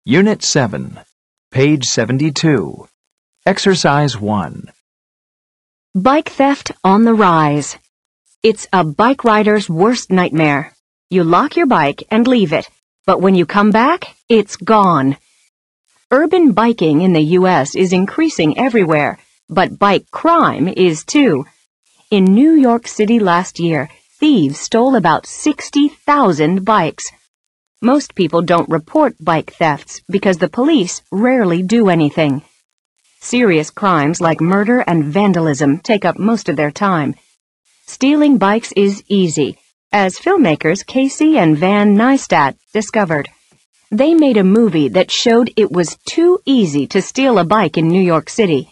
Unit 7, page 72. Exercise 1. Bike theft on the rise. It's a bike rider's worst nightmare. You lock your bike and leave it, but when you come back, it's gone. Urban biking in the U.S. is increasing everywhere, but bike crime is too. In New York City last year, thieves stole about 60,000 bikes. Most people don't report bike thefts because the police rarely do anything. Serious crimes like murder and vandalism take up most of their time. Stealing bikes is easy, as filmmakers Casey and Van Neistat discovered. They made a movie that showed it was too easy to steal a bike in New York City.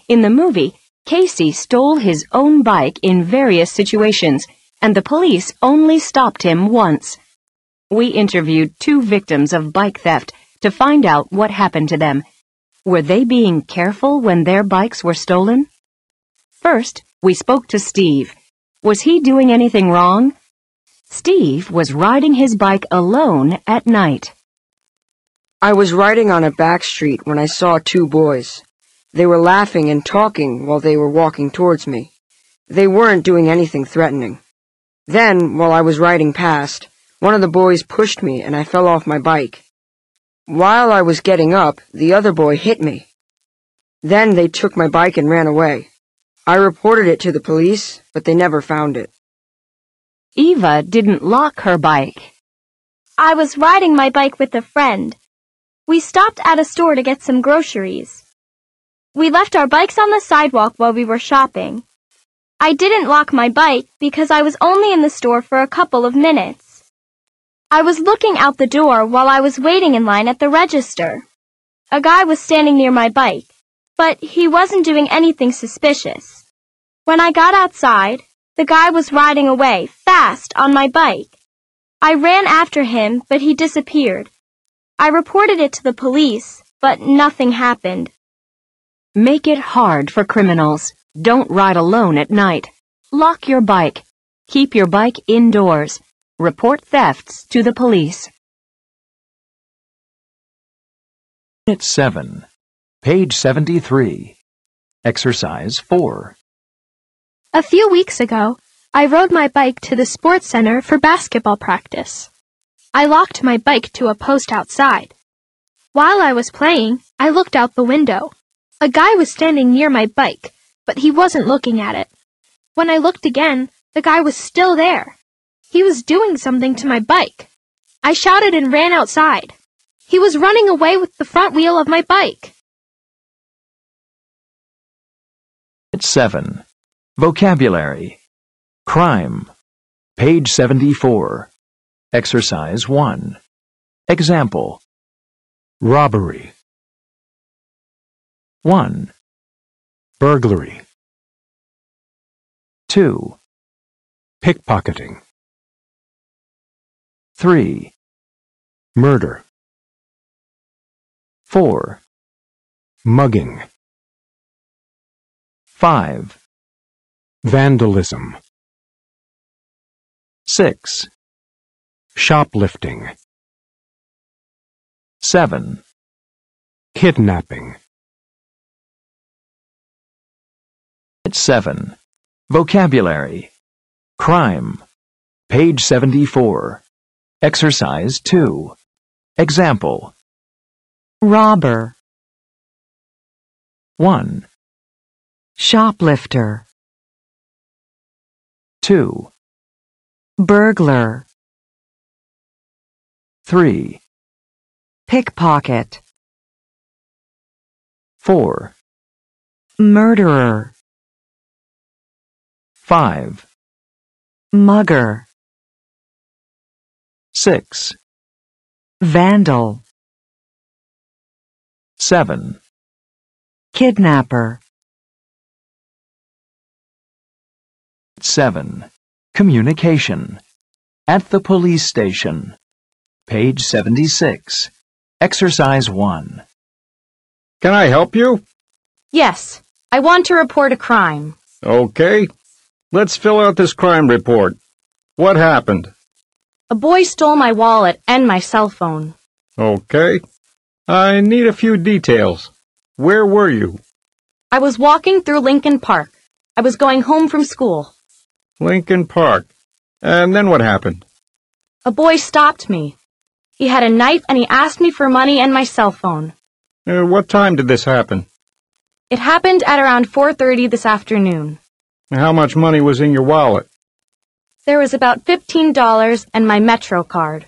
In the movie, Casey stole his own bike in various situations, and the police only stopped him once. We interviewed 2 victims of bike theft to find out what happened to them. Were they being careful when their bikes were stolen? First, we spoke to Steve. Was he doing anything wrong? Steve was riding his bike alone at night. I was riding on a back street when I saw 2 boys. They were laughing and talking while they were walking towards me. They weren't doing anything threatening. Then, while I was riding past, one of the boys pushed me and I fell off my bike. While I was getting up, the other boy hit me. Then they took my bike and ran away. I reported it to the police, but they never found it. Eva didn't lock her bike. I was riding my bike with a friend. We stopped at a store to get some groceries. We left our bikes on the sidewalk while we were shopping. I didn't lock my bike because I was only in the store for a couple of minutes. I was looking out the door while I was waiting in line at the register. A guy was standing near my bike, but he wasn't doing anything suspicious. When I got outside, the guy was riding away fast on my bike. I ran after him, but he disappeared. I reported it to the police, but nothing happened. Make it hard for criminals. Don't ride alone at night. Lock your bike. Keep your bike indoors. Report thefts to the police. Unit 7, page 73. Exercise 4. A few weeks ago, I rode my bike to the sports center for basketball practice. I locked my bike to a post outside. While I was playing, I looked out the window. A guy was standing near my bike, but he wasn't looking at it. When I looked again, the guy was still there. He was doing something to my bike. I shouted and ran outside. He was running away with the front wheel of my bike. Unit 7. Vocabulary. Crime. Page 74. Exercise 1. Example. Robbery. 1, Burglary. 2, Pickpocketing. 3, Murder. 4, Mugging. 5, Vandalism. 6, Shoplifting. 7. Kidnapping. Unit 7. Vocabulary. Crime. Page 74. Exercise 2. Example. Robber. 1, Shoplifter. 2, Burglar. 3, Pickpocket. 4, Murderer. 5, Mugger. 6, Vandal. 7. Kidnapper. 7. Communication. At the police station. Page 76. Exercise 1. Can I help you? Yes, I want to report a crime. Okay. Let's fill out this crime report. What happened? A boy stole my wallet and my cell phone. Okay. I need a few details. Where were you? I was walking through Lincoln Park. I was going home from school. Lincoln Park. And then what happened? A boy stopped me. He had a knife and he asked me for money and my cell phone. What time did this happen? It happened at around 4:30 this afternoon. How much money was in your wallet? There was about $15 and my Metro card.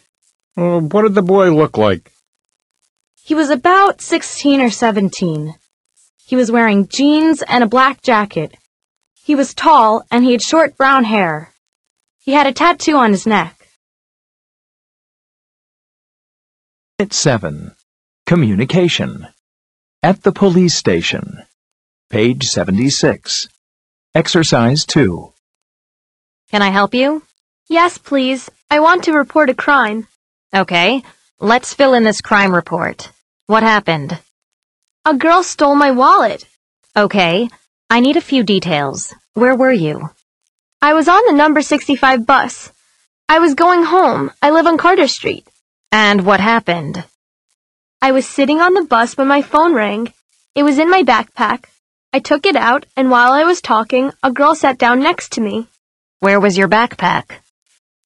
What did the boy look like? He was about 16 or 17. He was wearing jeans and a black jacket. He was tall and he had short brown hair. He had a tattoo on his neck. Unit 7. Communication. At the police station. Page 76. Exercise 2. Can I help you? Yes, please. I want to report a crime. Okay, let's fill in this crime report. What happened? A girl stole my wallet. Okay, I need a few details. Where were you? I was on the number 65 bus. I was going home. I live on Carter Street. And what happened? I was sitting on the bus when my phone rang. It was in my backpack. I took it out, and while I was talking, a girl sat down next to me. Where was your backpack?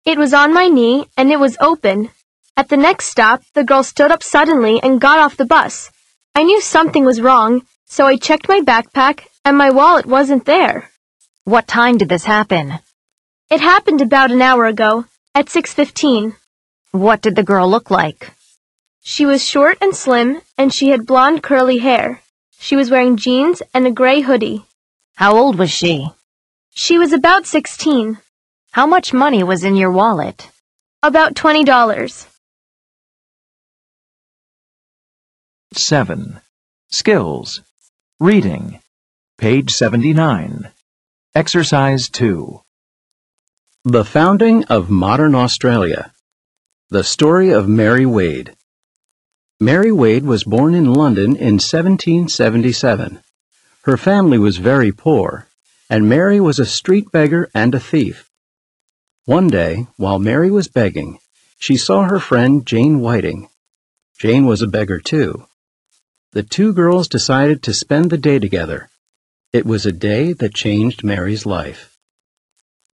It was on my knee, and it was open. At the next stop, the girl stood up suddenly and got off the bus. I knew something was wrong, so I checked my backpack, and my wallet wasn't there. What time did this happen? It happened about an hour ago, at 6:15. What did the girl look like? She was short and slim, and she had blonde curly hair. She was wearing jeans and a gray hoodie. How old was she? She was about 16. How much money was in your wallet? About $20. 7. Skills. Reading. Page 79. Exercise 2. The founding of modern Australia. The story of Mary Wade. Mary Wade was born in London in 1777. Her family was very poor, and Mary was a street beggar and a thief. One day, while Mary was begging, she saw her friend Jane Whiting. Jane was a beggar too. The two girls decided to spend the day together. It was a day that changed Mary's life.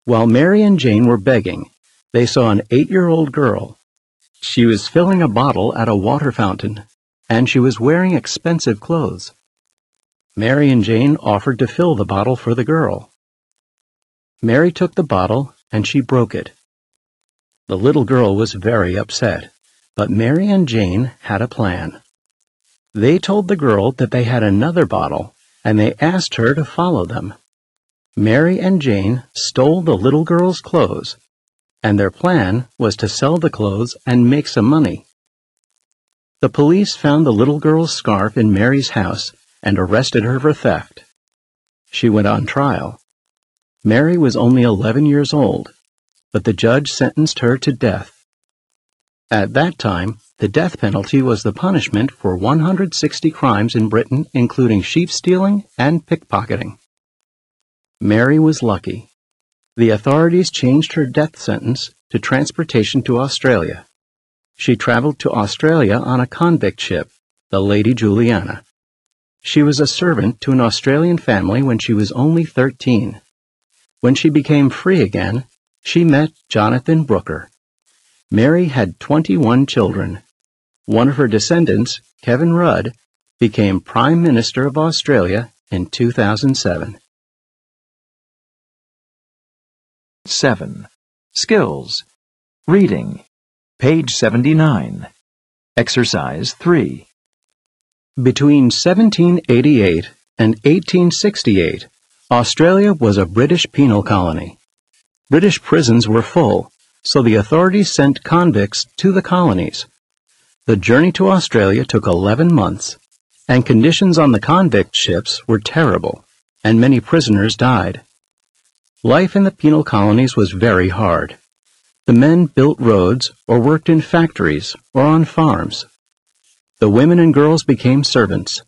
While Mary and Jane were begging, they saw an 8-year-old girl. She was filling a bottle at a water fountain, and she was wearing expensive clothes. Mary and Jane offered to fill the bottle for the girl. Mary took the bottle, and she broke it. The little girl was very upset, but Mary and Jane had a plan. They told the girl that they had another bottle, and they asked her to follow them. Mary and Jane stole the little girl's clothes, and their plan was to sell the clothes and make some money. The police found the little girl's scarf in Mary's house and arrested her for theft. She went on trial. Mary was only 11 years old, but the judge sentenced her to death. At that time, the death penalty was the punishment for 160 crimes in Britain, including sheep stealing and pickpocketing. Mary was lucky. The authorities changed her death sentence to transportation to Australia. She traveled to Australia on a convict ship, the Lady Juliana. She was a servant to an Australian family when she was only 13. When she became free again, she met Jonathan Brooker. Mary had 21 children. One of her descendants, Kevin Rudd, became Prime Minister of Australia in 2007. 7. Skills. Reading. Page 79. Exercise 3. Between 1788 and 1868, Australia was a British penal colony. British prisons were full, so the authorities sent convicts to the colonies. The journey to Australia took 11 months, and conditions on the convict ships were terrible, and many prisoners died. Life in the penal colonies was very hard. The men built roads or worked in factories or on farms. The women and girls became servants.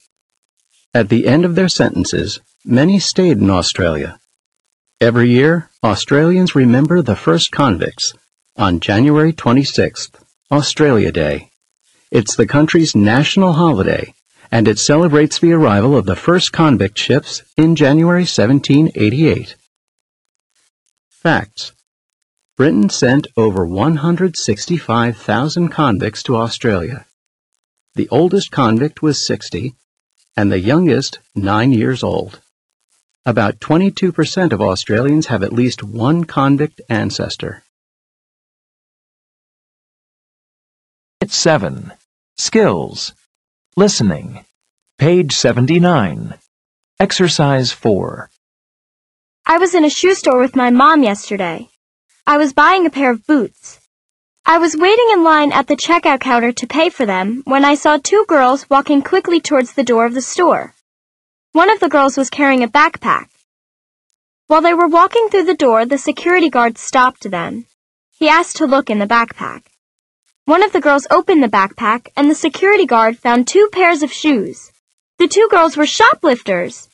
At the end of their sentences, many stayed in Australia. Every year, Australians remember the first convicts on January 26th, Australia Day. It's the country's national holiday, and it celebrates the arrival of the first convict ships in January 1788. Facts. Britain sent over 165,000 convicts to Australia. The oldest convict was 60, and the youngest 9 years old. About 22% of Australians have at least one convict ancestor. 7. Skills. Listening. Page 79. Exercise 4. I was in a shoe store with my mom yesterday. I was buying a pair of boots. I was waiting in line at the checkout counter to pay for them when I saw two girls walking quickly towards the door of the store. One of the girls was carrying a backpack. While they were walking through the door, the security guard stopped them. He asked to look in the backpack. One of the girls opened the backpack, and the security guard found 2 pairs of shoes. The 2 girls were shoplifters.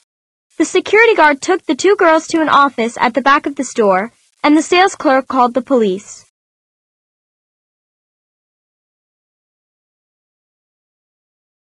The security guard took the 2 girls to an office at the back of the store, and the sales clerk called the police.